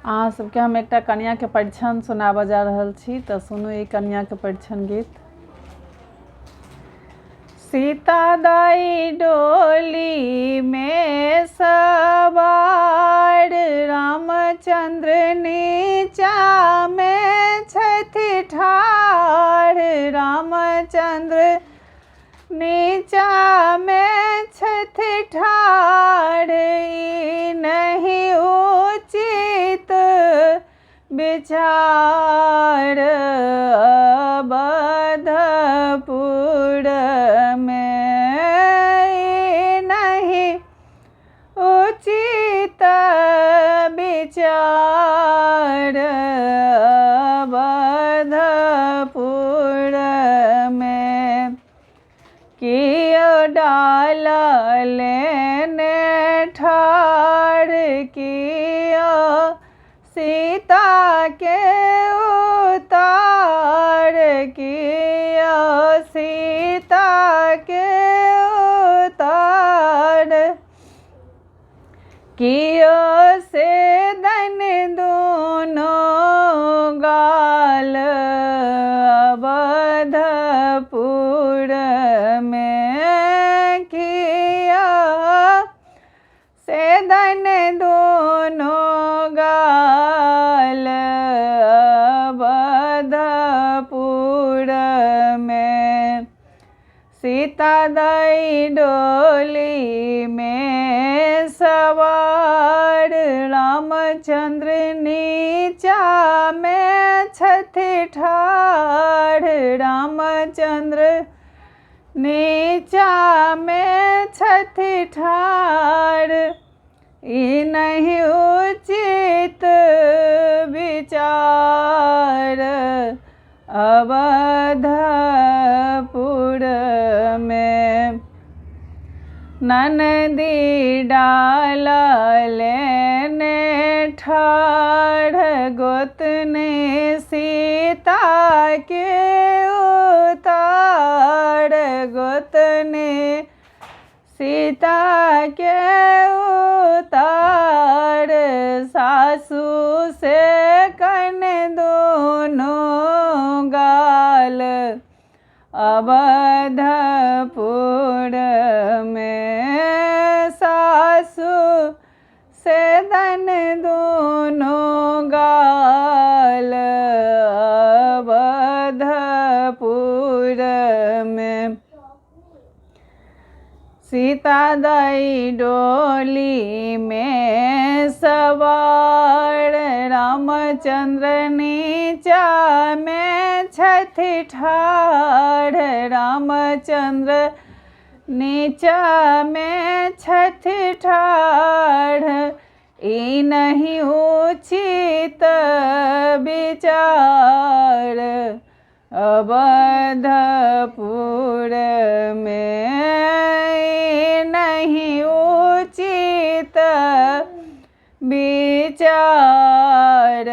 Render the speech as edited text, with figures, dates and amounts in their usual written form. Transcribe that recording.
अहाँ सबके हम एकटा कन्या के परिछन सुनाबऽ जा रहल छी, तऽ सुनू ई कन्या के परिछन गीत। सीता दाई डोली में सवार, रामचंद्र नीचा में छथि ठाढ़। रामचंद्र नीचा में छथि ठाढ़, ई नहीं उचित विचार। अवधपुर में ई नहीं उचित विचार। अवधपुर में कियो डाललेने ठाढ़, कियो सीता के उतार। कियो सीता के उतार, कियो से दन दोनों गाल। अवधपुर में कियो से दन दोनों गाल। अवधपुर में सीता दाई डोली में सवार, रामचंद्र नीचा में छथि ठाढ़। रामचंद्र नीचा में छथि ठाढ़, ई नहीं उचित विचार। अवधपुर में ननदी डाललेने ठाढ़, गोतनी सीता के उतार। गोतनी सीता के उतार, सासू से कन दोनों गाल। अवधपुर में सासू से दन दोनों गाल। अवधपुर में सीता दाई डोली में सवार, रामचंद्र नीचा में छथि ठाढ़। रामचंद्र नीचा में छथि ठाढ़, ई नहीं उचित विचार। अवधपुर में ई नहीं उचित विचार।